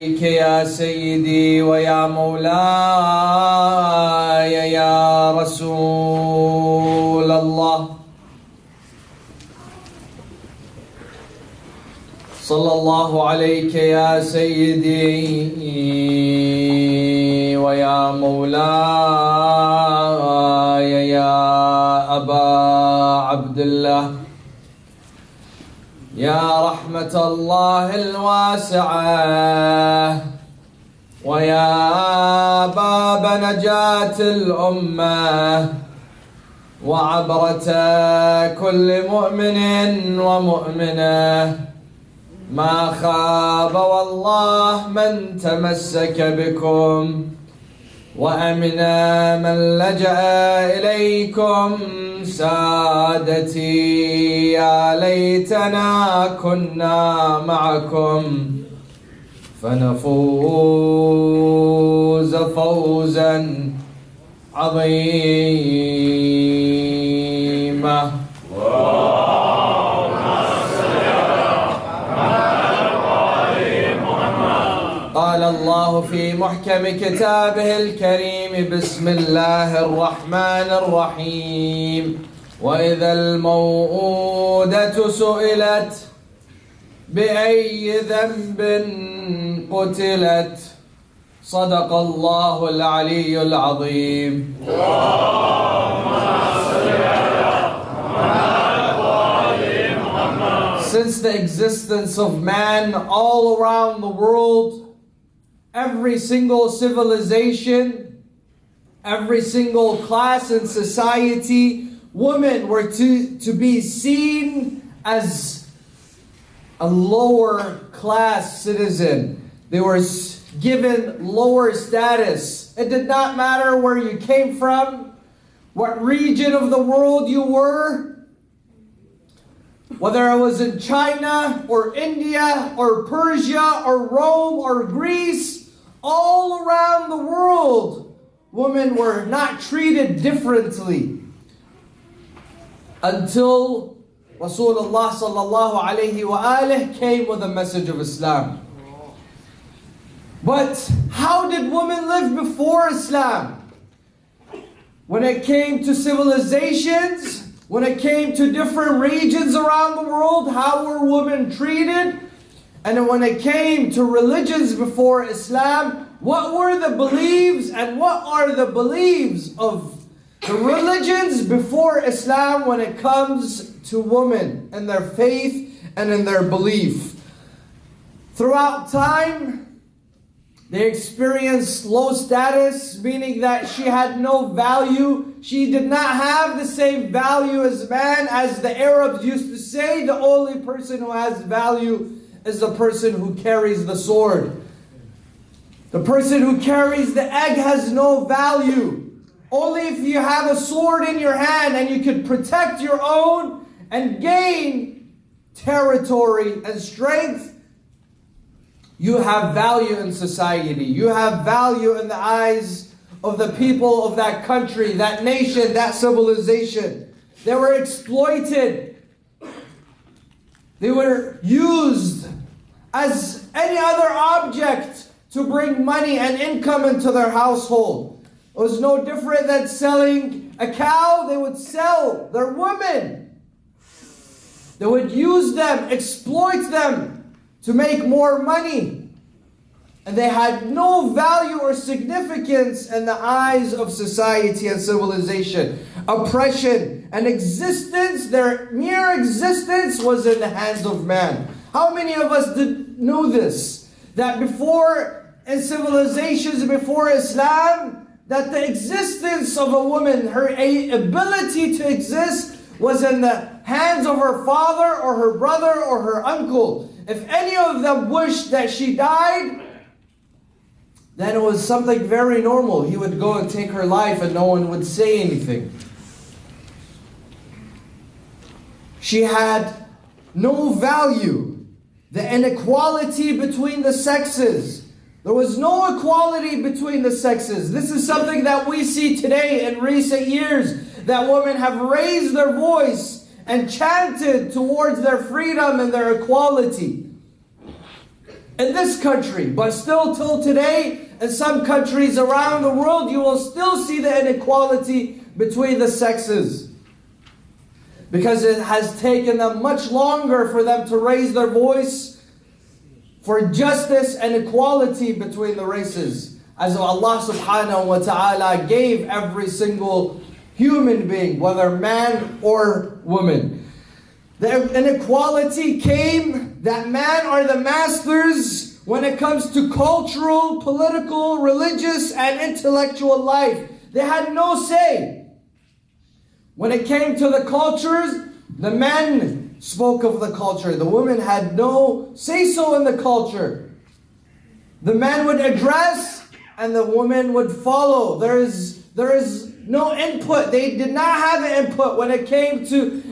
يا سيدي ويا مولاي يا رسول الله صلى الله عليك يا سيدي ويا مولاي يا أبا عبد الله يا رحمة الله الواسعة ويا باب نجاة الأمة وعبرة كل مؤمن ومؤمنة ما خاب والله من تمسك بكم وأمن من لجأ إليكم سادتي يا ليتنا كنا معكم فنفوز فوزا عظيما. قال الله في محكم كتابه الكريم بسم الله الرحمن الرحيم وإذا الموءودة سئلت بأي ذنب قتلت صدق الله العلي العظيم. Since the existence of man all around the world, every single civilization, every single class in society, women were to be seen as a lower class citizen. They were given lower status. It did not matter where you came from, what region of the world you were, whether it was in China or India or Persia or Rome or Greece. All around the world, women were not treated differently until Rasulullah sallallahu alayhi wa alihi came with a message of Islam. But how did women live before Islam? When it came to civilizations, when it came to different regions around the world, how were women treated? And when it came to religions before Islam, what were the beliefs and what are the beliefs of the religions before Islam when it comes to women and their faith and in their belief? Throughout time, they experienced low status, meaning that she had no value. She did not have the same value as man. As the Arabs used to say, the only person who has value is the person who carries the sword. The person who carries the egg has no value. Only if you have a sword in your hand and you can protect your own and gain territory and strength, you have value in society. You have value in the eyes of the people of that country, that nation, that civilization. They were exploited. They were used as any other object to bring money and income into their household. It was no different than selling a cow. They would sell their women. They would use them, exploit them to make more money. And they had no value or significance in the eyes of society and civilization. Oppression and existence, their mere existence was in the hands of man. How many of us know this? That before, in civilizations before Islam, that the existence of a woman, her ability to exist, was in the hands of her father or her brother or her uncle. If any of them wished that she died, then it was something very normal. He would go and take her life and no one would say anything. She had no value. The inequality between the sexes. There was no equality between the sexes. This is something that we see today in recent years, that women have raised their voice and chanted towards their freedom and their equality. in this country, but still till today, in some countries around the world, you will still see the inequality between the sexes. Because it has taken them much longer for them to raise their voice for justice and equality between the races. As Allah subhanahu wa ta'ala gave every single human being, whether man or woman. The inequality came that men are the masters when it comes to cultural, political, religious, and intellectual life. They had no say. When it came to the cultures, the men spoke of the culture. The women had no say-so in the culture. The men would address and the women would follow. There is no input. They did not have an input when it came to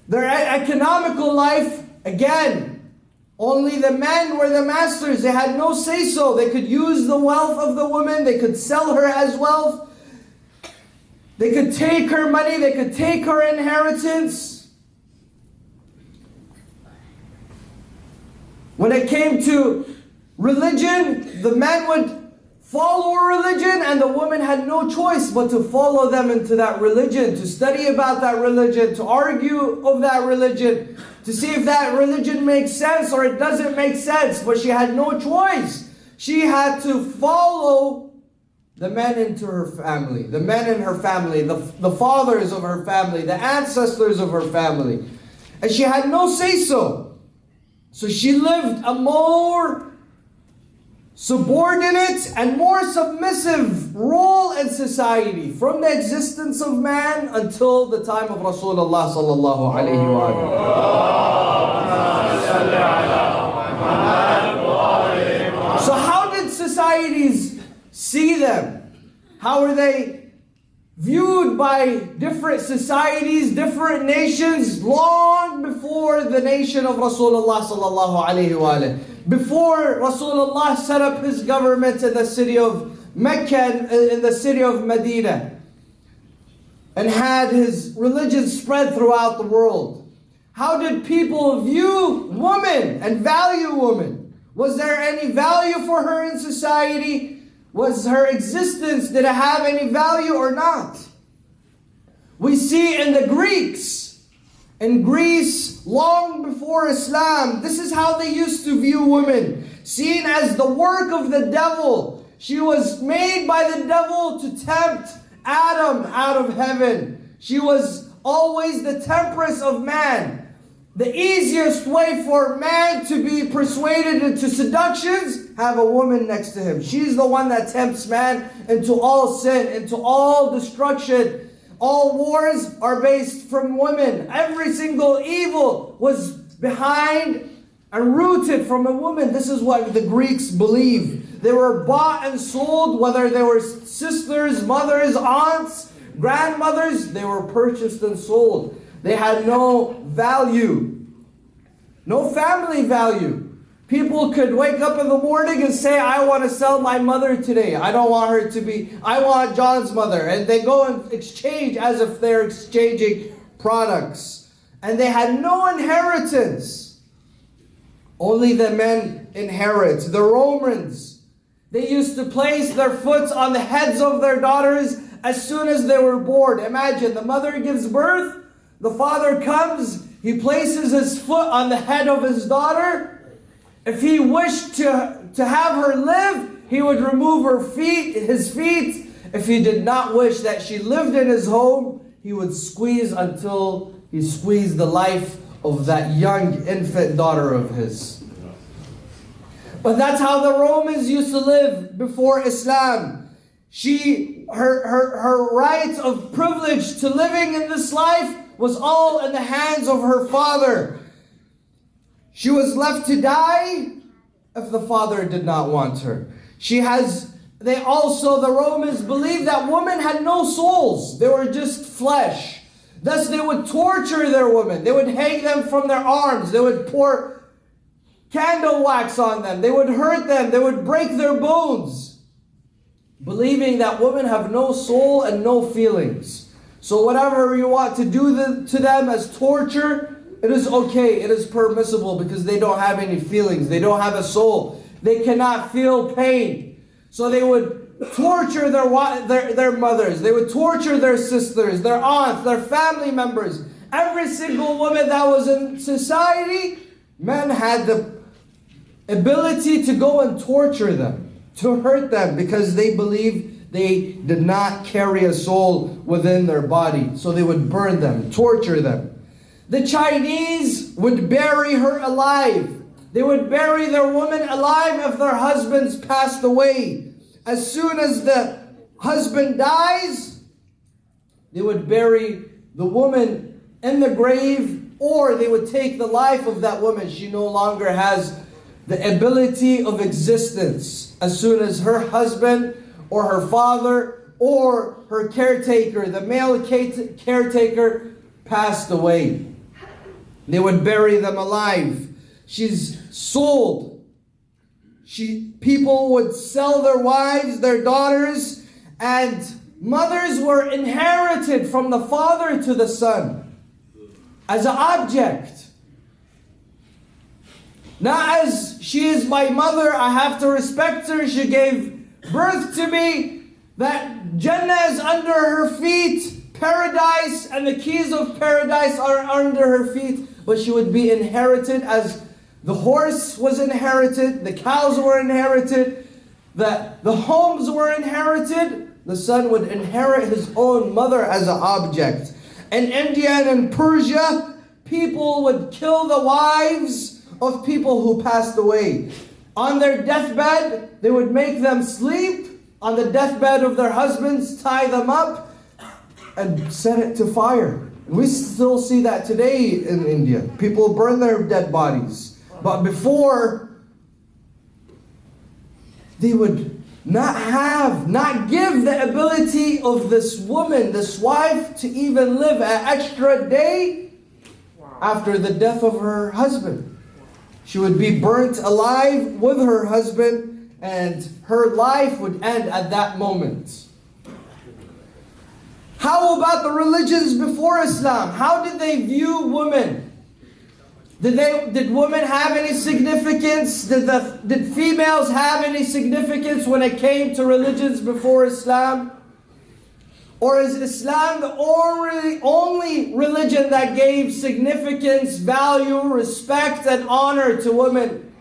their economical life. Again, only the men were the masters. They had no say-so. They could use the wealth of the woman. They could sell her as wealth. They could take her money. They could take her inheritance. When it came to religion, the men would follow a religion and the woman had no choice but to follow them into that religion, to study about that religion, to argue of that religion, to see if that religion makes sense or it doesn't make sense. But she had no choice. She had to follow the men into her family, the men in her family, the fathers of her family, the ancestors of her family. And she had no say-so. So she lived a more subordinate and more submissive role in society from the existence of man until the time of Rasulullah sallallahu alayhi wa. So how did societies see them? How were they viewed by different societies, different nations, long before the nation of Rasulullah sallallahu alayhi wa? Before Rasulullah set up his government in the city of Mecca and in the city of Medina, and had his religion spread throughout the world. How did people view women and value women? Was there any value for her in society? Was her existence, did it have any value or not? We see in the Greeks, in Greece, long before Islam, this is how they used to view women. Seen as the work of the devil. She was made by the devil to tempt Adam out of heaven. She was always the temptress of man. The easiest way for man to be persuaded into seductions, have a woman next to him. She's the one that tempts man into all sin, into all destruction. All wars are based from women. Every single evil was behind and rooted from a woman. This is what the Greeks believed. They were bought and sold, whether they were sisters, mothers, aunts, grandmothers, they were purchased and sold. They had no value, no family value. People could wake up in the morning and say, I want to sell my mother today. I don't want her to be, I want John's mother. And they go and exchange as if they're exchanging products. And they had no inheritance. Only the men inherit. The Romans, they used to place their foot on the heads of their daughters as soon as they were born. Imagine, the mother gives birth, the father comes, he places his foot on the head of his daughter. If he wished to have her live, he would remove his feet. If he did not wish that she lived in his home, he would squeeze until he squeezed the life of that young infant daughter of his. But that's how the Romans used to live before Islam. Her right of privilege to living in this life was all in the hands of her father. She was left to die if the father did not want her. The Romans believed that women had no souls. They were just flesh. Thus they would torture their women. They would hang them from their arms. They would pour candle wax on them. They would hurt them. They would break their bones. Believing that women have no soul and no feelings. So whatever you want to do to them as torture, It is okay, it is permissible because they don't have any feelings. They don't have a soul. They cannot feel pain. So they would torture their mothers. They would torture their sisters, their aunts, their family members. Every single woman that was in society, men had the ability to go and torture them, to hurt them, because they believed they did not carry a soul within their body. So they would burn them, torture them. The Chinese would bury her alive. They would bury their woman alive if their husbands passed away. As soon as the husband dies, they would bury the woman in the grave, or they would take the life of that woman. She no longer has the ability of existence. As soon as her husband or her father or her caretaker, the male caretaker, passed away, they would bury them alive. She's sold. People would sell their wives, their daughters, and mothers were inherited from the father to the son as an object. Not as, she is my mother, I have to respect her, she gave birth to me, that Jannah is under her feet, paradise and the keys of paradise are under her feet. But she would be inherited as the horse was inherited, the cows were inherited, the homes were inherited. The son would inherit his own mother as an object. In India and in Persia, people would kill the wives of people who passed away. On their deathbed, they would make them sleep on the deathbed of their husbands, tie them up, and set it to fire. We still see that today in India. People burn their dead bodies. But before, they would not give the ability of this woman, this wife, to even live an extra day after the death of her husband. She would be burnt alive with her husband, and her life would end at that moment. How about the religions before Islam? How did they view women? Did women have any significance? Did females have any significance when it came to religions before Islam? Or is Islam the only religion that gave significance, value, respect, and honor to women?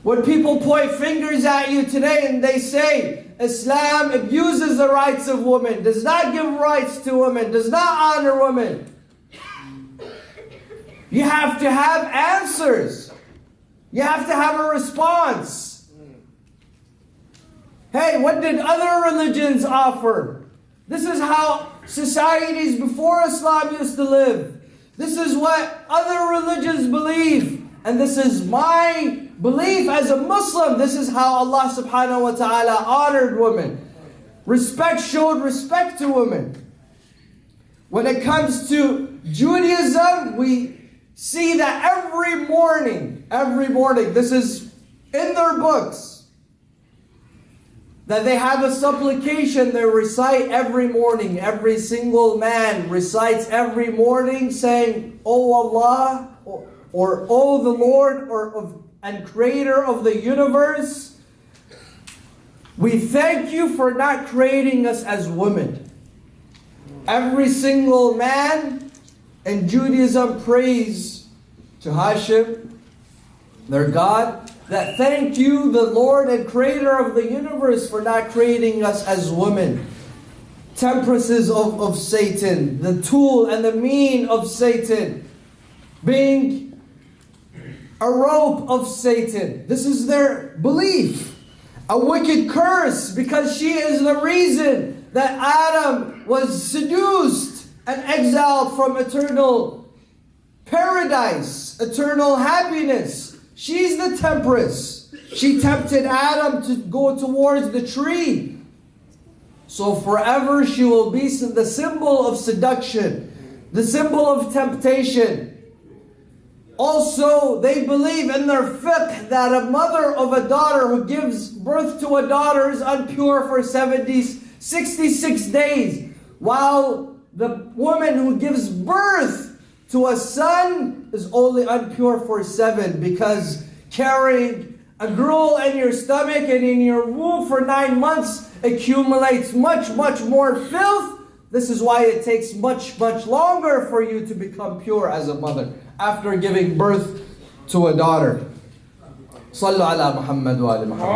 When people point fingers at you today and they say, Islam abuses the rights of women, does not give rights to women, does not honor women, you have to have answers. You have to have a response. Hey, what did other religions offer? This is how societies before Islam used to live. This is what other religions believe. And this is my belief as a Muslim. This is how Allah subhanahu wa ta'ala honored women. Showed respect to women. When it comes to Judaism, we see that every morning, this is in their books, that they have a supplication they recite every morning. Every single man recites every morning saying, "O Allah," or "O the Lord," and Creator of the universe, we thank you for not creating us as women. Every single man in Judaism prays to Hashem, their God, that thank you, the Lord and Creator of the universe, for not creating us as women. Temptresses of Satan, the tool and the mean of Satan, being a rope of Satan. This is their belief. A wicked curse, because she is the reason that Adam was seduced and exiled from eternal paradise, eternal happiness. She's the temptress. She tempted Adam to go towards the tree. So forever she will be the symbol of seduction, the symbol of temptation. Also, they believe in their fiqh that a mother of a daughter who gives birth to a daughter is unpure for 66 days, while the woman who gives birth to a son is only impure for 7, because carrying a girl in your stomach and in your womb for 9 months accumulates much, much more filth. This is why it takes much, much longer for you to become pure as a mother after giving birth to a daughter. Sallu ala Muhammad wa ali Muhammad.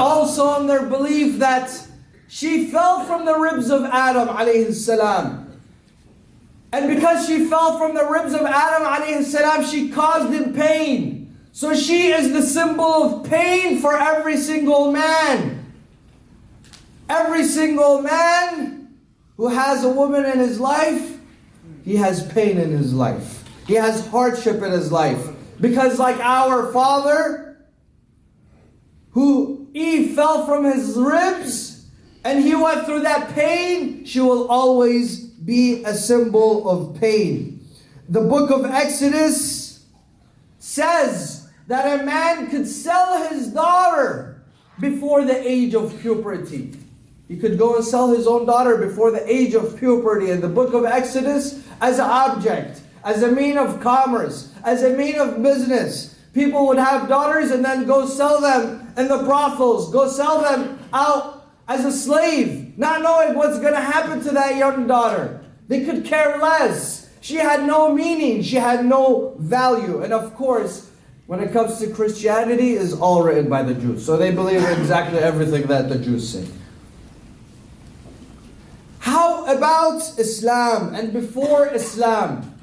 Also in their belief that she fell from the ribs of Adam alayhi salam. And because she fell from the ribs of Adam alayhi salam, she caused him pain. So she is the symbol of pain for every single man. Every single man who has a woman in his life, he has pain in his life. He has hardship in his life. Because like our father, who Eve fell from his ribs, and he went through that pain, she will always be a symbol of pain. The book of Exodus says that a man could sell his daughter before the age of puberty. He could go and sell his own daughter before the age of puberty in the book of Exodus as an object, as a mean of commerce, as a mean of business. People would have daughters and then go sell them in the brothels, go sell them out as a slave, not knowing what's going to happen to that young daughter. They could care less. She had no meaning. She had no value. And of course, when it comes to Christianity, is all written by the Jews. So they believe in exactly everything that the Jews say. How about Islam and before Islam?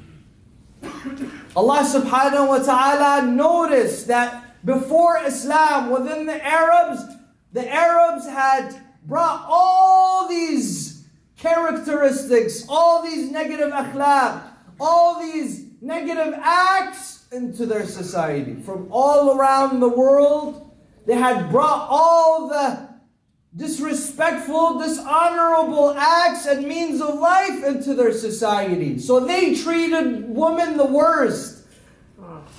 Allah subhanahu wa ta'ala noticed that before Islam, within the Arabs had brought all these characteristics, all these negative akhlaq, all these negative acts into their society. From all around the world, they had brought all the disrespectful, dishonorable acts and means of life into their society. So they treated women the worst.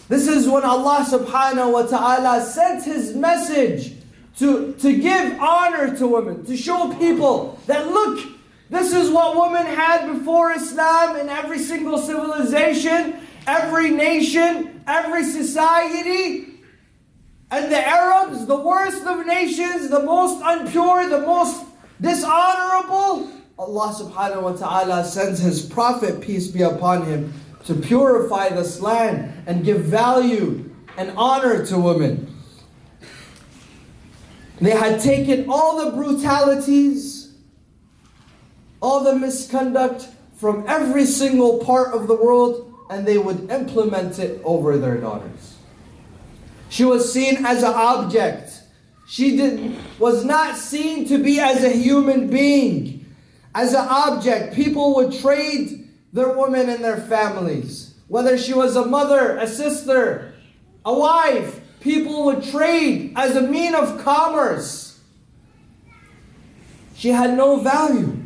This is when Allah subhanahu wa ta'ala sent His message to give honor to women, to show people that look, this is what women had before Islam in every single civilization, every nation, every society. And the Arabs, the worst of nations, the most impure, the most dishonorable, Allah subhanahu wa ta'ala sends His Prophet, peace be upon him, to purify this land and give value and honor to women. They had taken all the brutalities, all the misconduct from every single part of the world, and they would implement it over their daughters. She was seen as an object. She was not seen to be as a human being, as an object. People would trade their women and their families. Whether she was a mother, a sister, a wife, people would trade as a mean of commerce. She had no value.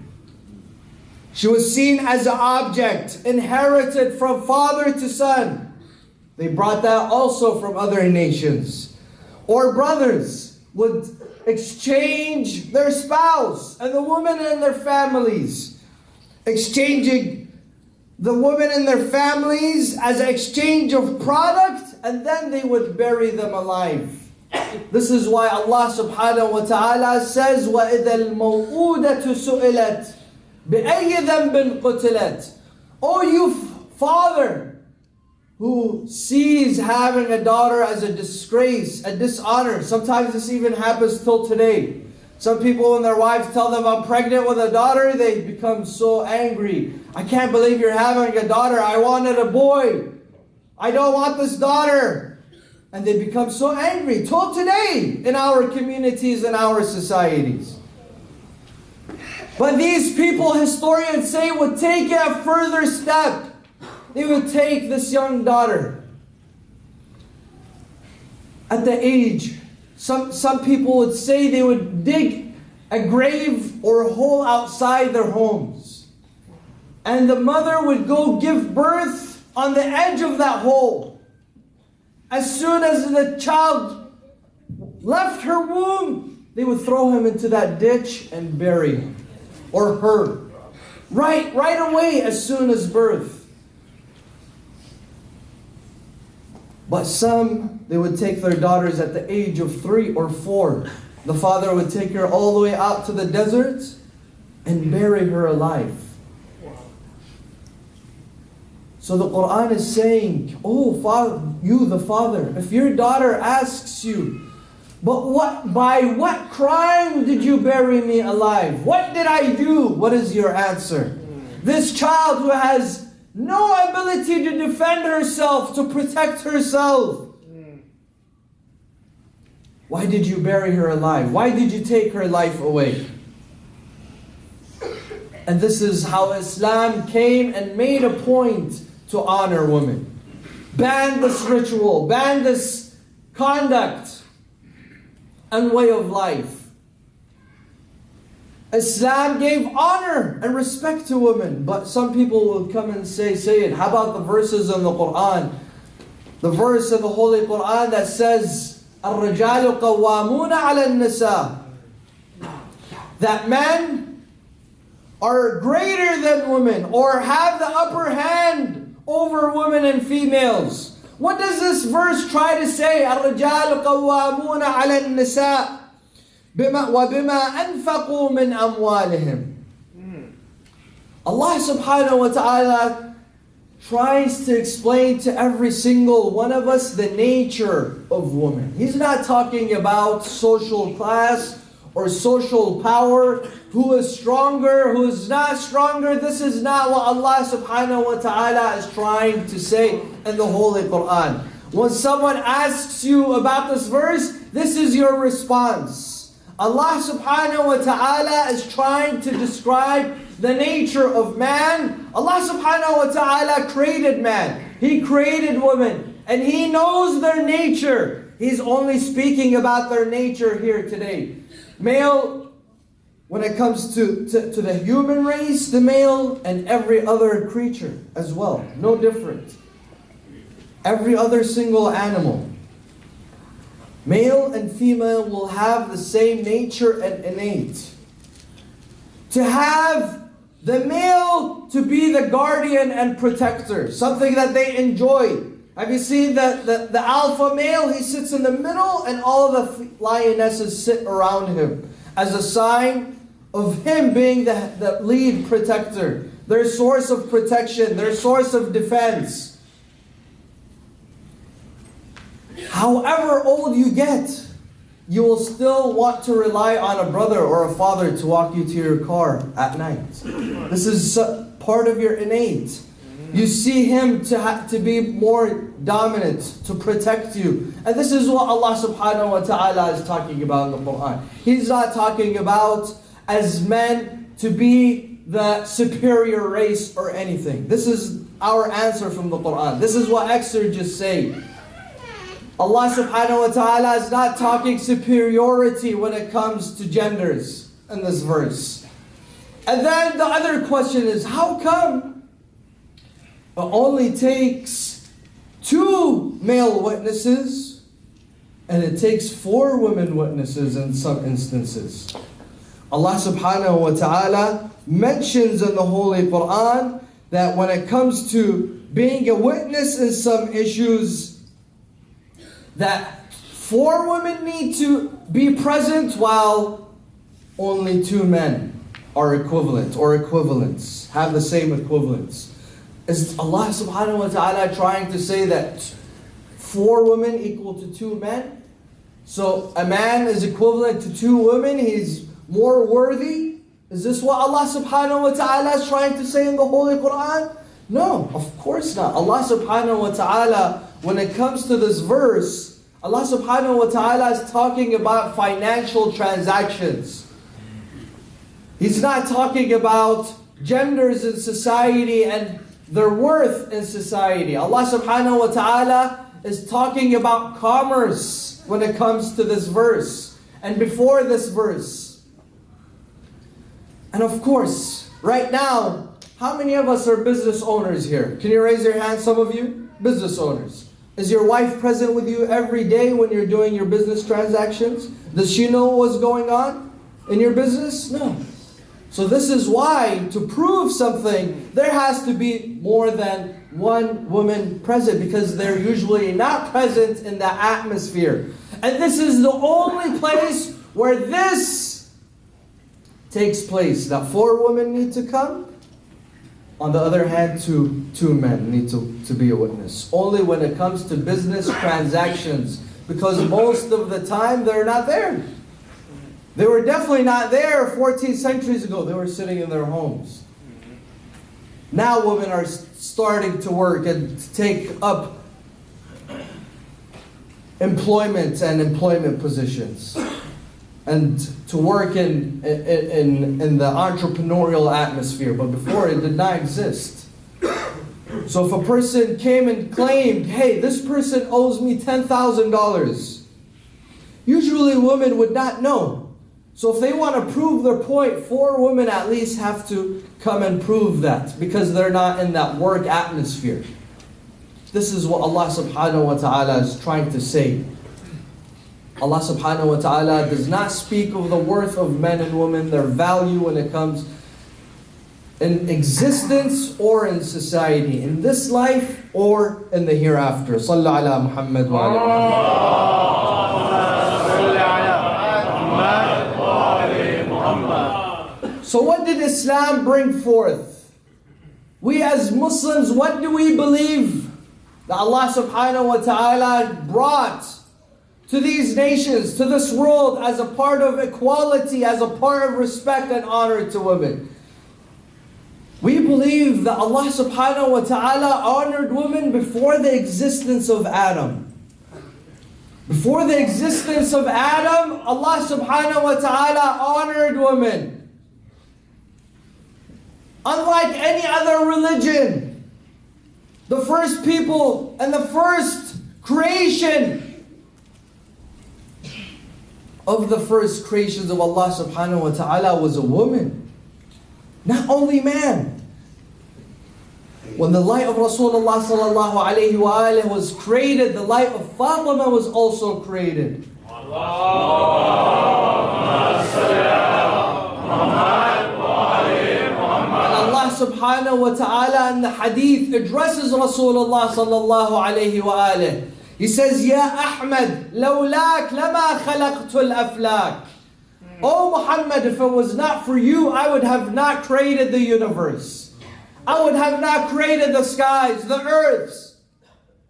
She was seen as an object, inherited from father to son. They brought that also from other nations. Or brothers would exchange their spouse and the woman and their families, exchanging the women and their families as an exchange of product, and then they would bury them alive. This is why Allah subhanahu wa ta'ala says, وَإِذَا الْمَوْءُودَةُ سُئِلَتْ بِأَيِّ ذَنْبٍ قُتِلَتْ. Oh, you father who sees having a daughter as a disgrace, a dishonor. Sometimes this even happens till today. Some people, when their wives tell them, I'm pregnant with a daughter, they become so angry. I can't believe you're having a daughter. I wanted a boy. I don't want this daughter. And they become so angry. Till today, in our communities and our societies. But these people, historians say, would take it a further step. They would take this young daughter. At the age, some people would say they would dig a grave or a hole outside their homes. And the mother would go give birth on the edge of that hole. As soon as the child left her womb, they would throw him into that ditch and bury him. or her. Right away as soon as birth. But some, they would take their daughters at the age of 3 or 4. The father would take her all the way out to the desert and bury her alive. So the Quran is saying, oh, father, you the father, if your daughter asks you, but by what crime did you bury me alive? What did I do? What is your answer? This child who has no ability to defend herself, to protect herself. Why did you bury her alive? Why did you take her life away? And this is how Islam came and made a point to honor women. Ban this ritual, ban this conduct and way of life. Islam gave honor and respect to women. But some people will come and say, Sayyid, how about the verses in the Quran? The verse in the Holy Quran that says, الرجال قوامون على النساء. That men are greater than women or have the upper hand over women and females. What does this verse try to say? الرجال قوامون على النساء وبما أنفقوا من أموالهم. Allah subhanahu wa ta'ala tries to explain to every single one of us the nature of woman. He's not talking about social class or social power, who is stronger, who is not stronger. This is not what Allah subhanahu wa ta'ala is trying to say in the Holy Quran. When someone asks you about this verse, this is your response. Allah subhanahu wa ta'ala is trying to describe the nature of man. Allah subhanahu wa ta'ala created man. He created women. And He knows their nature. He's only speaking about their nature here today. Male, when it comes to the human race, the male and every other creature as well. No different. Every other single animal. Male and female will have the same nature and innate. To have the male to be the guardian and protector, something that they enjoy. Have you seen the alpha male? He sits in the middle and all the lionesses sit around him as a sign of him being the lead protector, their source of protection, their source of defense. However old you get, you will still want to rely on a brother or a father to walk you to your car at night. This is part of your innate. You see him to be more dominant, to protect you. And this is what Allah subhanahu wa ta'ala is talking about in the Quran. He's not talking about as men to be the superior race or anything. This is our answer from the Quran. This is what exegetes say. Allah subhanahu wa ta'ala is not talking superiority when it comes to genders in this verse. And then the other question is, how come it only takes 2 male witnesses and it takes 4 women witnesses in some instances? Allah subhanahu wa ta'ala mentions in the Holy Quran that when it comes to being a witness in some issues, that 4 women need to be present while only 2 men are equivalent or equivalents, have the same equivalence. Is Allah subhanahu wa ta'ala trying to say that 4 women equal to 2 men? So a man is equivalent to 2 women, he's more worthy? Is this what Allah subhanahu wa ta'ala is trying to say in the Holy Quran? No, of course not. Allah subhanahu wa ta'ala, when it comes to this verse, Allah subhanahu wa ta'ala is talking about financial transactions. He's not talking about genders in society and their worth in society. Allah subhanahu wa ta'ala is talking about commerce when it comes to this verse and before this verse. And of course, right now, how many of us are business owners here? Can you raise your hand, some of you? Business owners. Is your wife present with you every day when you're doing your business transactions? Does she know what's going on in your business? No. So this is why, to prove something, there has to be more than one woman present, because they're usually not present in the atmosphere. And this is the only place where this takes place, that 4 women need to come. On the other hand, two men need to be a witness. Only when it comes to business transactions, because most of the time they're not there. They were definitely not there 14 centuries ago. They were sitting in their homes. Now women are starting to work and to take up employment and employment positions, and to work in the entrepreneurial atmosphere. But before, it did not exist. So if a person came and claimed, hey, this person owes me $10,000, usually women would not know. So if they want to prove their point, 4 women at least have to come and prove that, because they're not in that work atmosphere. This is what Allah subhanahu wa ta'ala is trying to say. Allah subhanahu wa ta'ala does not speak of the worth of men and women, their value when it comes in existence or in society, in this life or in the hereafter. Sallu ala Muhammad wa ala Muhammad. So what did Islam bring forth? We as Muslims, what do we believe that Allah subhanahu wa ta'ala brought to these nations, to this world, as a part of equality, as a part of respect and honor to women? We believe that Allah subhanahu wa ta'ala honored women before the existence of Adam. Before the existence of Adam, Allah subhanahu wa ta'ala honored women. Unlike any other religion, the first people and the first creation of the first creations of Allah subhanahu wa ta'ala was a woman, not only man. When the light of Rasulullah sallallahu alayhi wa alihi was created, the light of Fatima was also created. And Allah subhanahu wa ta'ala in the hadith addresses Rasulullah sallallahu alayhi wa alihi. He says, Ya Ahmad, lawlak lama khalaqtul aflak. Oh Muhammad, if it was not for you, I would have not created the universe. I would have not created the skies, the earths.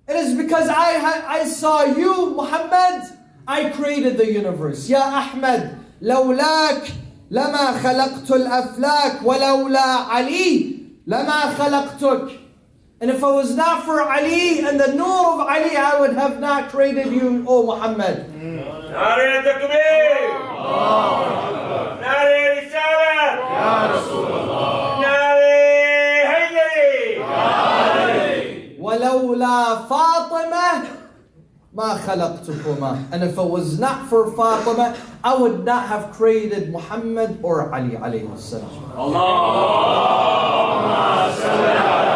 It is because I saw you, Muhammad, I created the universe. Ya Ahmad, lawlak lama khalaqtul aflak, wa lawla Ali lama khalaqtuk. And if it was not for Ali and the nur of Ali, I would have not created you, O Muhammad. Nare takbir! Nare risalah! Ya Rasulullah! Nare haydari! وَلَوْلَا فَاطِمَةَ مَا خَلَقْتُكُمَا. And if it was not for Fatima, I would not have created Muhammad or Ali alayhi salam. Allahumma salli ala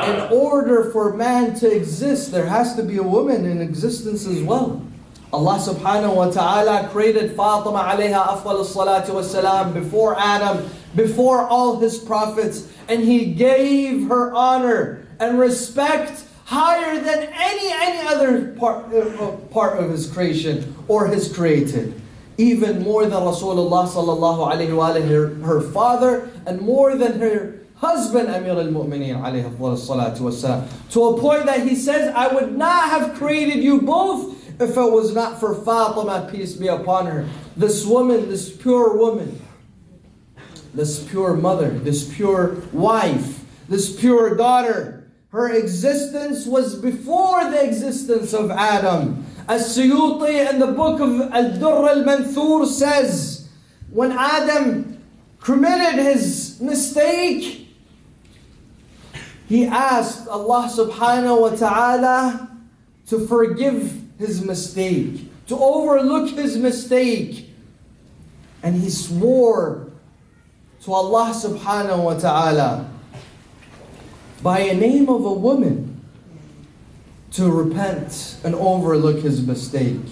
In order for man to exist, there has to be a woman in existence as well. Allah subhanahu wa ta'ala created Fatima alayha afdal salatu wassalam before Adam, before all his prophets, and He gave her honor and respect higher than any other part of His creation or His created. Even more than Rasulullah sallallahu alayhi wa alihi, her father, and more than her husband, Amir al-Mu'mineen alayhi salatu wassalam. To a point that he says, I would not have created you both if it was not for Fatima, peace be upon her. This woman, this pure woman, this pure mother, this pure wife, this pure daughter. Her existence was before the existence of Adam. As-Suyuti in the book of Al-Durr al-Manthur says, when Adam committed his mistake, he asked Allah subhanahu wa ta'ala to forgive his mistake, to overlook his mistake. And he swore to Allah subhanahu wa ta'ala by a name of a woman to repent and overlook his mistake.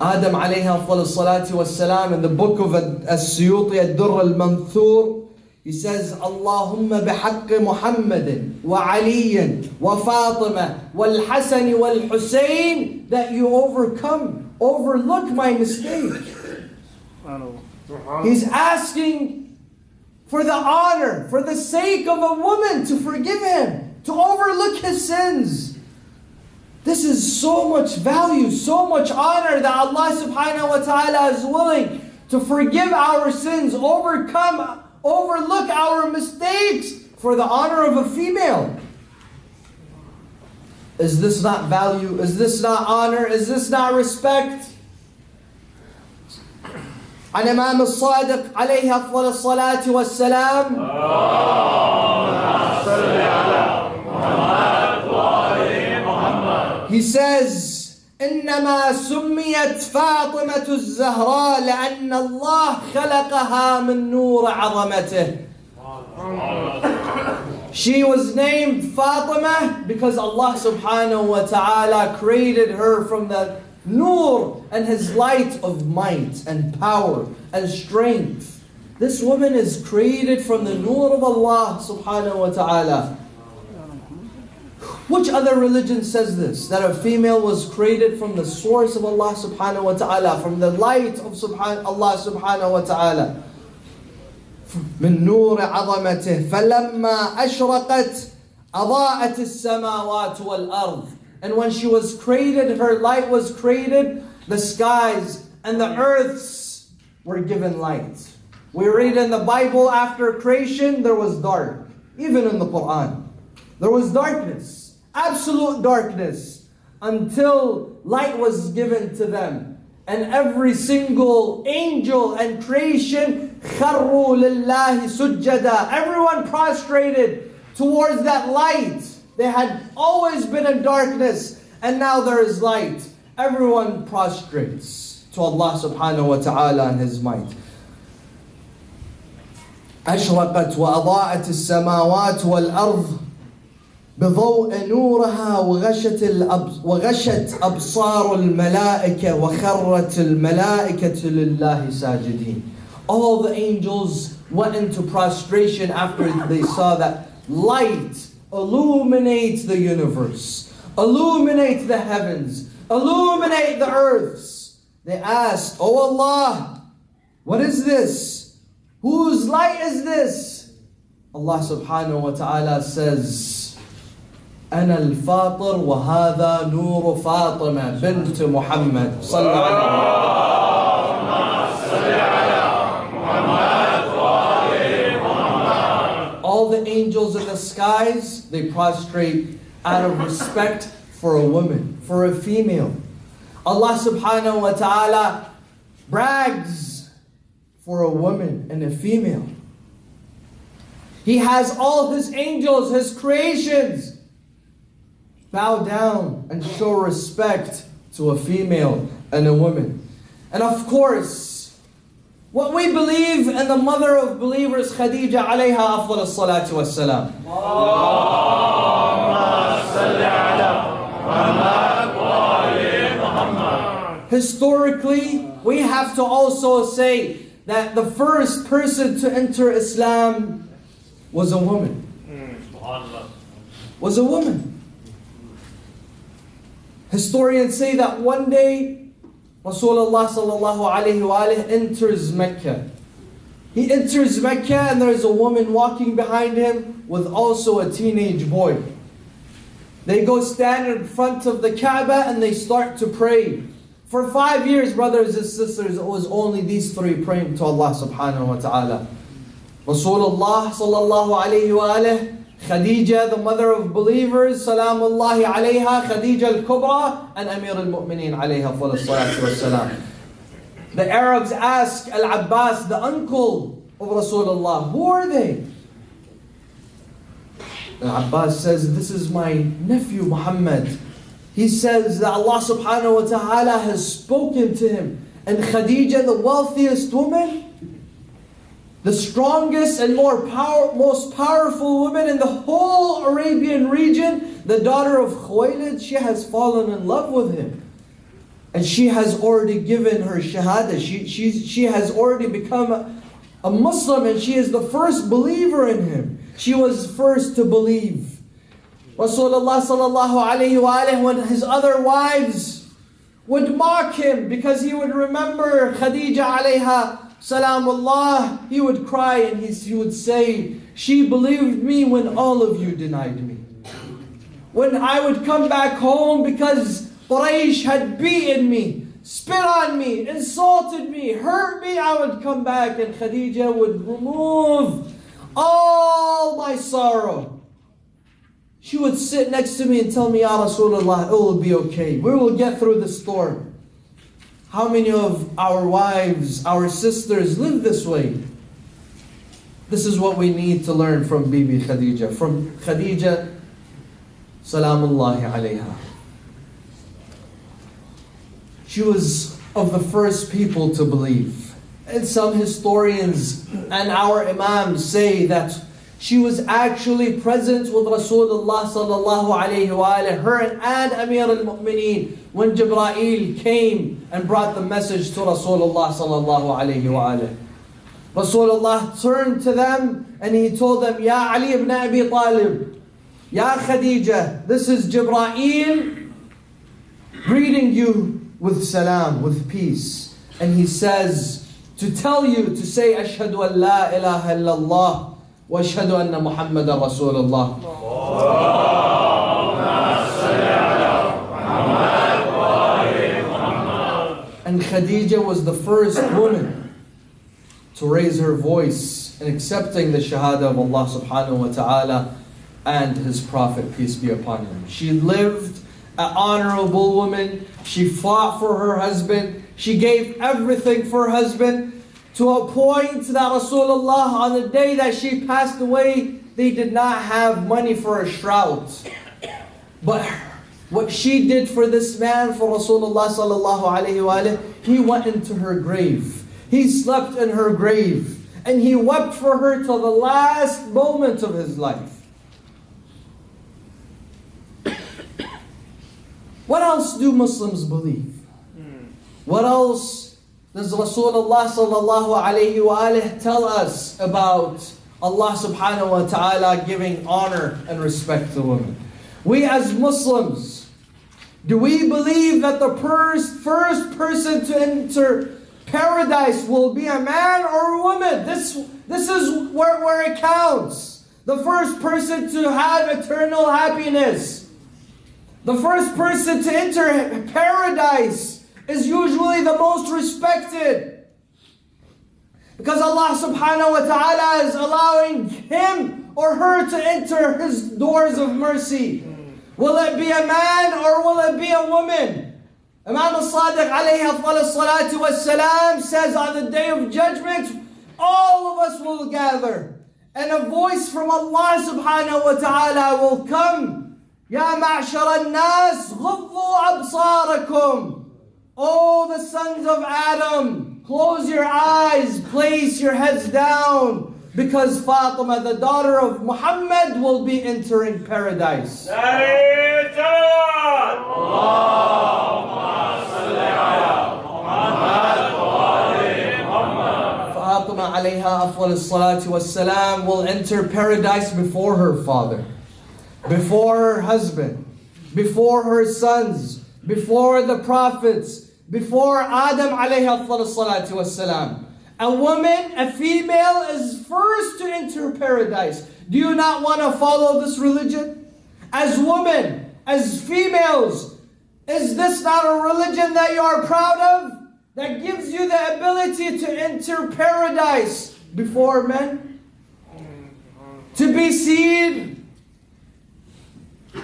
Adam alayhi afdal salatu wassalam, in the book of As-Suyuti Ad-Durr al-Manthur, he says, Allahumma bihaqqi Muhammadin wa Aliyin wa Fatima wal Hasan wal Hussein, that you overlook my mistake. He's asking for the honor, for the sake of a woman, to forgive him, to overlook his sins. This is so much value, so much honor that Allah subhanahu wa ta'ala is willing to forgive our sins, overlook our mistakes for the honor of a female. Is this not value? Is this not honor? Is this not respect? عن إمام الصادق عليه أفضل الصلاة والسلام. He says, إنما سميت فاطمة الزهراء لأن الله خلقها من نور عظمته. She was named Fatima because Allah subhanahu wa ta'ala created her from the nur and His light of might and power and strength. This woman is created from the nur of Allah subhanahu wa ta'ala. Which other religion says this? That a female was created from the source of Allah subhanahu wa ta'ala, from the light of Allah subhanahu wa ta'ala. من نور عظمته فلما أشرقت أضاءت السماوات والأرض. And when she was created, her light was created, the skies and the earths were given light. We read in the Bible, after creation there was dark. Even in the Quran, there was darkness, absolute darkness, until light was given to them. And every single angel and creation, خَرُّوا لِلَّهِ سُجَّدًا, everyone prostrated towards that light. They had always been in darkness, and now there is light. Everyone prostrates to Allah subhanahu wa ta'ala and His might. أشرقت وأضاءت السماوات والأرض بضوء نورها وغشت أبصار الملائكة وخرت الملائكة لله ساجدين. All the angels went into prostration after they saw that light illuminate the universe, illuminate the heavens, illuminate the earths. They asked, "Oh Allah, what is this? Whose light is this?" Allah subhanahu wa ta'ala says, أنا الفاطر وهذا نور فاطمة بنت محمد صلى الله عليه وسلم. All the angels in the skies, they prostrate out of respect for a woman, for a female. Allah subhanahu wa ta'ala brags for a woman and a female. He has all His angels, His creations, bow down and show respect to a female and a woman. And of course, what we believe in the mother of believers, Khadija alayha afdal salatu wassalam. Historically, we have to also say that the first person to enter Islam was a woman. Was a woman. Historians say that one day Rasulullah sallallahu alayhi wa enters Mecca. He enters Mecca and there's a woman walking behind him with also a teenage boy. They go stand in front of the Kaaba and they start to pray. For 5 years, brothers and sisters, it was only these three praying to Allah subhanahu wa ta'ala. Rasulullah sallallahu alayhi wa Khadija, the mother of believers, salamullahi alayha, Khadija al-Kubra, and Amir al-Mu'mineen alayha salatu wassalam. The Arabs ask Al-Abbas, the uncle of Rasulullah, who are they? Al-Abbas says, this is my nephew Muhammad. He says that Allah subhanahu wa ta'ala has spoken to him. And Khadija, the wealthiest woman, the strongest and most powerful woman in the whole Arabian region, the daughter of Khuwaylid, she has fallen in love with him. And she has already given her shahada. She has already become a Muslim, and she is the first believer in him. She was first to believe. Rasulullah sallallahu alayhi wa alayhi, when his other wives would mock him because he would remember Khadija alayha salamullah, he would cry and he would say, she believed me when all of you denied me. When I would come back home because Quraysh had beaten me, spit on me, insulted me, hurt me, I would come back and Khadija would remove all my sorrow. She would sit next to me and tell me, Ya Rasulullah, it will be okay. We will get through the storm. How many of our wives, our sisters live this way? This is what we need to learn from Bibi Khadija. From Khadija, salamullahi alayha. She was of the first people to believe. And some historians and our imams say that she was actually present with Rasulullah sallallahu alayhi wa alayhi, her and Amir al-Mu'mineen, when Jibreel came and brought the message to Rasulullah sallallahu alayhi wa alayhi. Rasulullah turned to them and he told them, Ya Ali ibn Abi Talib, Ya Khadija, this is Jibreel greeting you with salam, with peace. And he says to tell you to say, Ashhadu an la ilaha illallah wa ashhadu anna Muhammadan Rasulullah. And Khadija was the first woman to raise her voice in accepting the shahada of Allah subhanahu wa ta'ala and His Prophet, peace be upon him. She lived an honorable woman. She fought for her husband. She gave everything for her husband, to a point that Rasulullah, on the day that she passed away, they did not have money for a shroud. But what she did for this man, for Rasulullah sallallahu alayhi wa alayhi, he went into her grave. He slept in her grave. And he wept for her till the last moment of his life. What else do Muslims believe? What else does Rasulullah sallallahu alayhi wa alayhi tell us about Allah subhanahu wa ta'ala giving honor and respect to women? We as Muslims, do we believe that the first person to enter paradise will be a man or a woman? This is where it counts. The first person to have eternal happiness, the first person to enter paradise is usually the most respected. Because Allah subhanahu wa ta'ala is allowing him or her to enter His doors of mercy. Will it be a man or will it be a woman? Imam al-Sadiq alayhi afdal salatu was-salam says on the day of judgment, all of us will gather. And a voice from Allah subhanahu wa ta'ala will come. Ya ma'shar al-nas, ghuddu absarakum. Oh, the sons of Adam, close your eyes, place your heads down, because Fatima, the daughter of Muhammad, will be entering paradise. Fatima alayha afdal salatu was-salam will enter paradise before her father, before her husband, before her sons, before the prophets, before Adam alayhi afdal salatu was-salam. A woman, a female, is first to enter paradise. Do you not want to follow this religion? As women, as females, is this not a religion that you are proud of? That gives you the ability to enter paradise before men? To be seen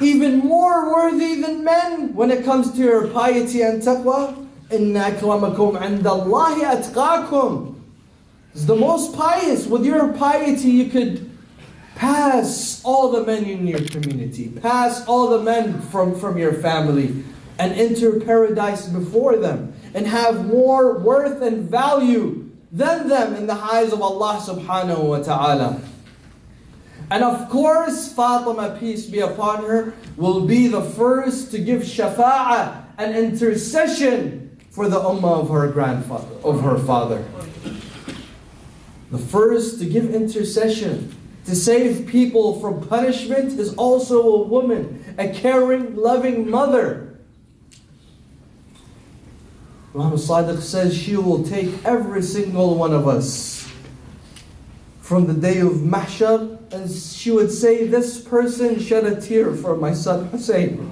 even more worthy than men when it comes to your piety and taqwa? Inna akramakum indallahi atqakum. It's the most pious. With your piety, you could pass all the men in your community, pass all the men from your family, and enter paradise before them, and have more worth and value than them in the eyes of Allah subhanahu wa ta'ala. And of course, Fatima, peace be upon her, will be the first to give shafa'ah an intercession for the ummah of her grandfather, of her father. The first to give intercession, to save people from punishment, is also a woman, a caring, loving mother. Imam al-Sadiq says she will take every single one of us from the day of Mahshar, and she would say, this person shed a tear for my son Hussein.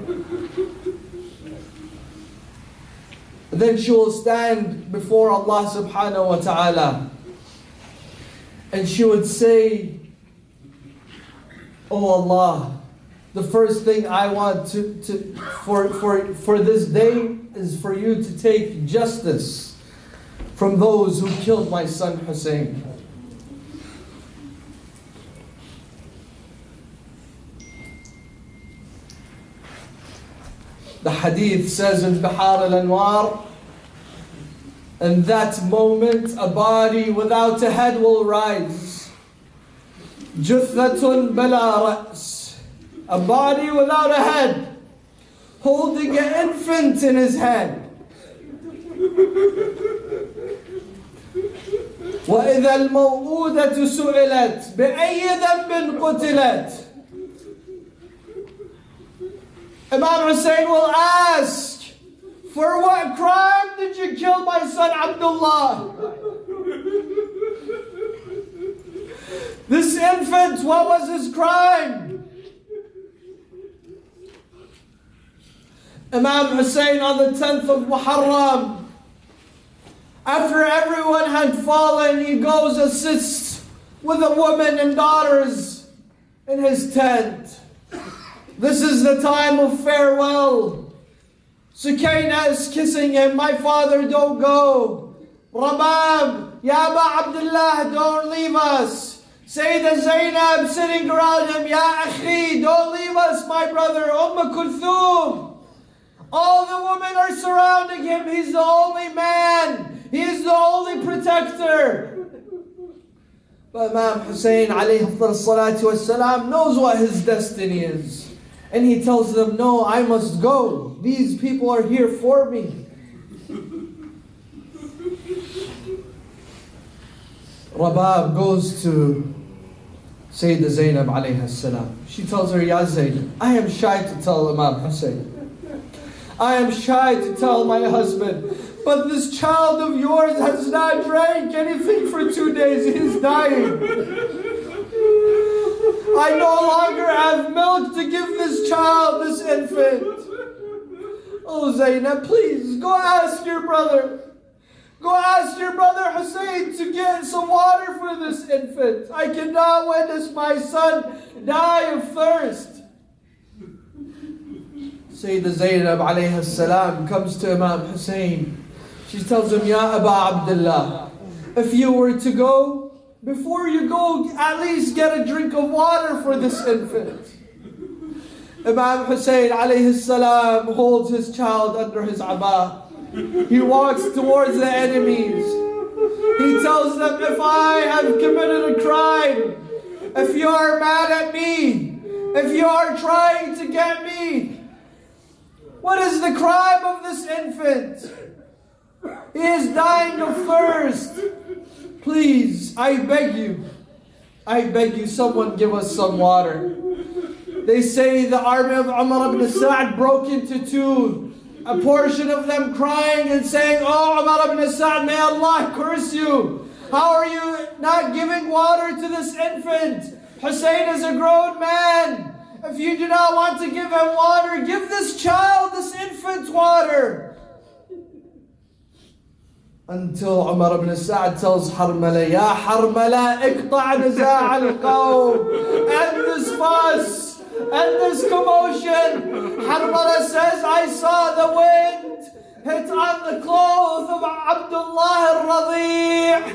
Then she will stand before Allah subhanahu wa ta'ala, and she would say, oh Allah, the first thing I want for this day is for you to take justice from those who killed my son Hussein. The hadith says in Bihar al-Anwar, in that moment a body without a head will rise. Juthatun bala ra's. A body without a head, holding an infant in his hand. وَإِذَا الْمَوْءُودَةُ سُئِلَتْ بِأَيِّ ذَنْبٍ قُتِلَتْ. Imam Hussein will ask, for what crime did you kill my son Abdullah? This infant, what was his crime? Imam Hussein on the 10th of Muharram, after everyone had fallen, he goes assists with a woman and daughters in his tent. This is the time of farewell. Sukaina is kissing him. My father, don't go. Rabab, Ya Aba Abdullah, don't leave us. Sayyidah Zainab sitting around him. Ya Akhi, don't leave us, my brother. Kulthum. All the women are surrounding him. He's the only man. He's the only protector. But Imam Hussein alayhi salatu wassalam knows what his destiny is. And he tells them, no, I must go. These people are here for me. Rabab goes to Sayyidah Zainab alayhi salam. She tells her, Ya Zainab, I am shy to tell Imam Hussein. I am shy to tell my husband. But this child of yours has not drank anything for 2 days. He is dying. I no longer have milk to give this child, this infant. Oh Zainab, please, go ask your brother. Go ask your brother Hussein to get some water for this infant. I cannot witness my son die of thirst. Sayyidah Zainab alayhi salam comes to Imam Hussein. She tells him, Ya Aba Abdullah, if you were to go, before you go, at least get a drink of water for this infant. Imam Hussein alayhi salam holds his child under his aba. He walks towards the enemies. He tells them, if I have committed a crime, if you are mad at me, if you are trying to get me, what is the crime of this infant? He is dying of thirst. Please, I beg you, someone give us some water. They say the army of Umar ibn Sa'd broke into two. A portion of them crying and saying, oh Umar ibn Sa'd, may Allah curse you. How are you not giving water to this infant? Hussein is a grown man. If you do not want to give him water, give this child, this infant, water. Until Umar ibn Sa'd tells Harmala, Ya Harmala, iqta' niza' al-qawm. End this fuss, end this commotion. Harmala says, I saw the wind hit on the clothes of Abdullah al-Radi'.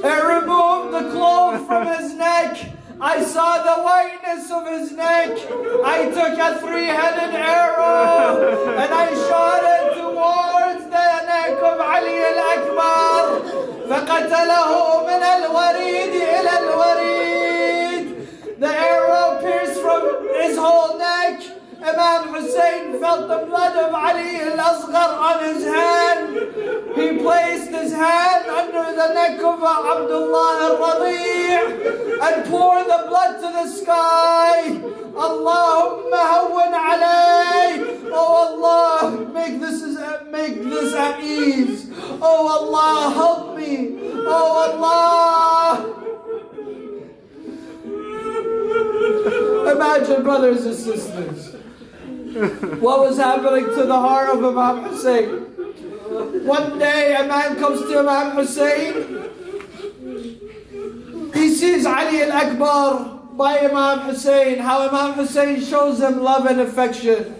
It removed the cloth from his neck. I saw the whiteness of his neck. I took a 3-headed arrow and I shot it towards the neck of Ali al-Akbar. فَقَتَلَهُ مِنَ الْوَرِيدِ إِلَى الْوَرِيدِ. The arrow pierced from his whole neck. Imam Hussein fell felt the blood of Ali al-Asghar on his hand. He placed his hand under the neck of Abdullah al-Radi' and poured the blood to the sky. Allahumma hawwan alay. Oh Allah, make this at ease. Oh Allah, help me. Oh Allah. Imagine, brothers and sisters, what was happening to the heart of Imam Hussein. One day a man comes to Imam Hussein. He sees Ali al-Akbar by Imam Hussein, how Imam Hussein shows him love and affection.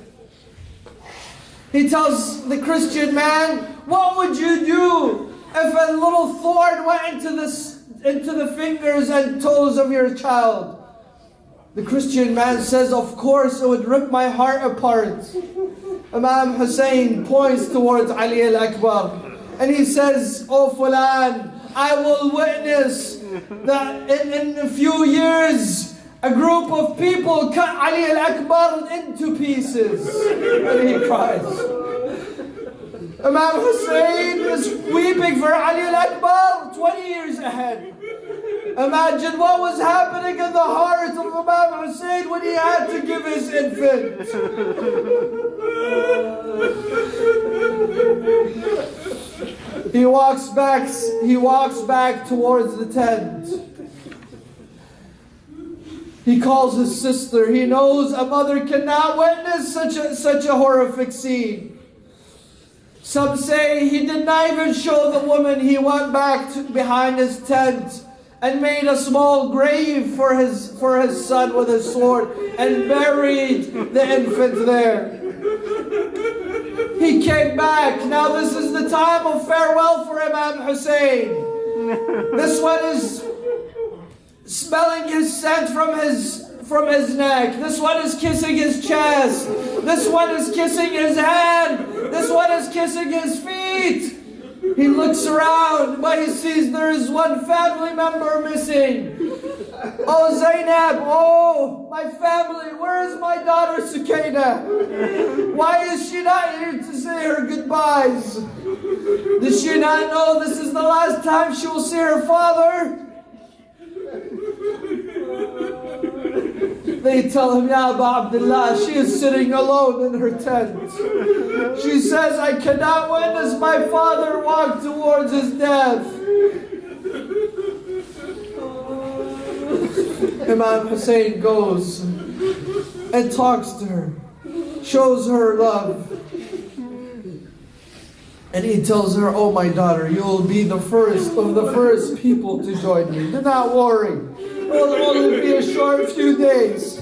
He tells the Christian man, what would you do if a little thorn went into the fingers and toes of your child? The Christian man says, of course it would rip my heart apart. Imam Hussein points towards Ali al-Akbar and he says, oh Fulan, I will witness that in a few years a group of people cut Ali al-Akbar into pieces. And he cries. Imam Hussein is weeping for Ali al-Akbar 20 years ahead. Imagine what was happening in the heart of Imam Hussein when he had to give his infant. He walks back towards the tent. He calls his sister. He knows a mother cannot witness such a horrific scene. Some say he did not even show the woman. He went back behind his tent and made a small grave for his son with his sword and buried the infant there. He came back. Now this is the time of farewell for Imam Hussein. This one is smelling his scent from his neck. This one is kissing his chest. This one is kissing his hand. This one is kissing his feet. He looks around, but he sees there is one family member missing. Oh, Zainab, oh, my family, where is my daughter Sukaina? Why is she not here to say her goodbyes? Does she not know this is the last time she will see her father? They tell him, Ya Aba Abdullah, she is sitting alone in her tent. She says, I cannot witness my father walk towards his death. Imam Hussein goes and talks to her, shows her love. And he tells her, oh my daughter, you will be the first of the first people to join me. Do not worry. It will only be a short few days.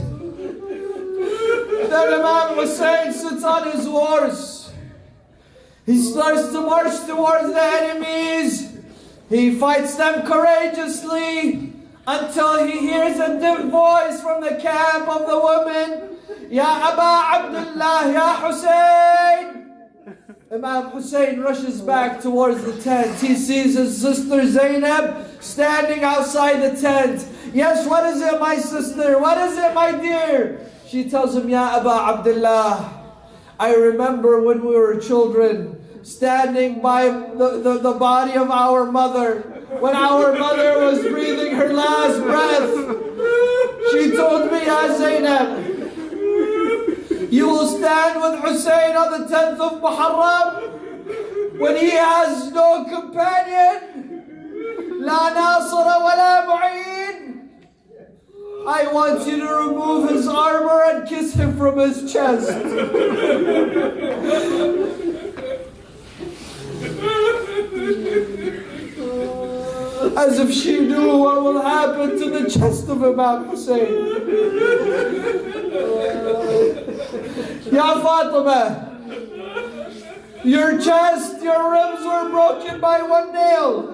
Then Imam Hussein sits on his horse. He starts to march towards the enemies. He fights them courageously until he hears a dim voice from the camp of the woman. Ya Aba Abdullah, Ya Hussein. Imam Hussein rushes back towards the tent. He sees his sister Zainab standing outside the tent. Yes, what is it, my sister? What is it, my dear? She tells him, Ya Aba Abdullah, I remember when we were children, standing by the body of our mother, when our mother was breathing her last breath. She told me, Ya Zainab, you will stand with Hussein on the 10th of Muharram when he has no companion. La nasara wa la mu'een. I want you to remove his armor and kiss him from his chest. As if she knew what will happen to the chest of Imam Hussein. Ya Fatima, your chest, your ribs were broken by one nail.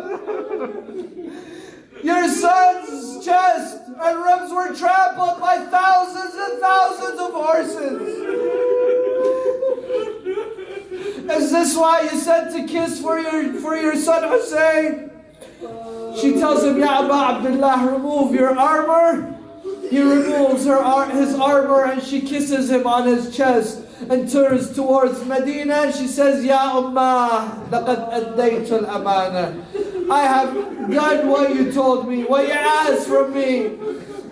Your son's chest and ribs were trampled by thousands and thousands of horses. Is this why you sent to kiss for your son Hussein? She tells him, Ya Aba Abdullah, remove your armor He removes his armor and she kisses him on his chest and turns towards Medina and she says, Ya Ummah, laqad addaytu al-amana. I have done what you told me, what you asked from me.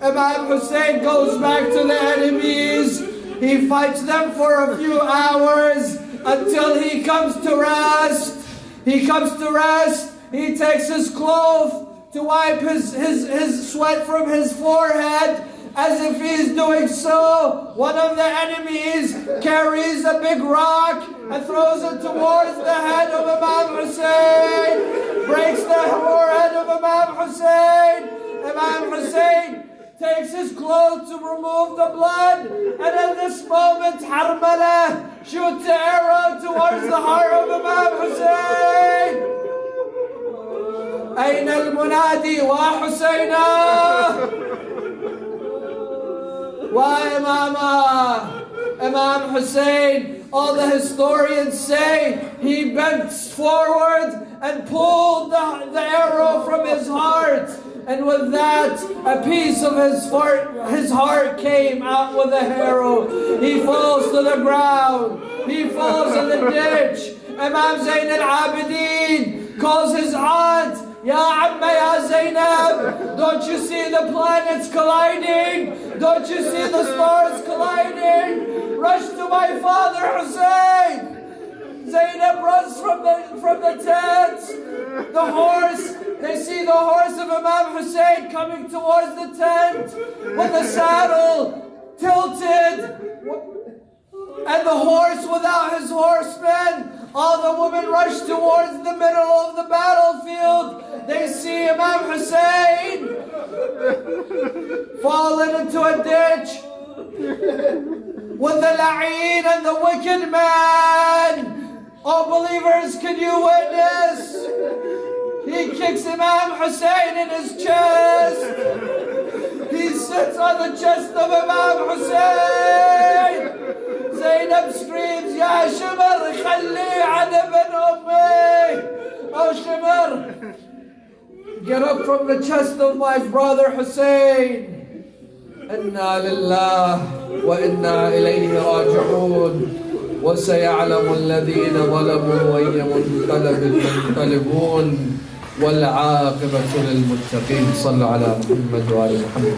Imam Hussein goes back to the enemies. He fights them for a few hours until he comes to rest. He comes to rest. He takes his cloth to wipe his sweat from his forehead. As if he's doing so, one of the enemies carries a big rock and throws it towards the head of Imam Hussein, breaks the forehead of Imam Hussein. Imam Hussein takes his clothes to remove the blood, and at this moment, Harmala shoots the arrow towards the heart of Imam Hussein. أين المنادي وحسينا وإماما. Imam Hussein, all the historians say, he bent forward and pulled the arrow from his heart. And with that, a piece of his heart came out with the arrow. He falls to the ground. He falls in the ditch. Imam Zayn al-Abidin calls his aunt, Ya Amma Ya Zainab, don't you see the planets colliding? Don't you see the stars colliding? Rush to my father Hussein. Zainab runs from the tent. The horse, they see the horse of Imam Hussein coming towards the tent with the saddle tilted. And the horse without his horsemen. All the women rush towards the middle of the battlefield. They see Imam Hussein fallen into a ditch with the la'een and the wicked man. Oh believers, can you witness? He kicks Imam Hussein in his chest. He sits on the chest of Imam Hussein. Zainab screams, Ya Shimr, khalli an ibn ummi. Oh Shimr, get up from the chest of my brother Hussein. Inna lillah wa inna ilayhi raji'un. وسيعلم الذين ظلموا وأي منقلب ينقلبون والعاقبة للمتقين. صلوا على محمد وآل محمد.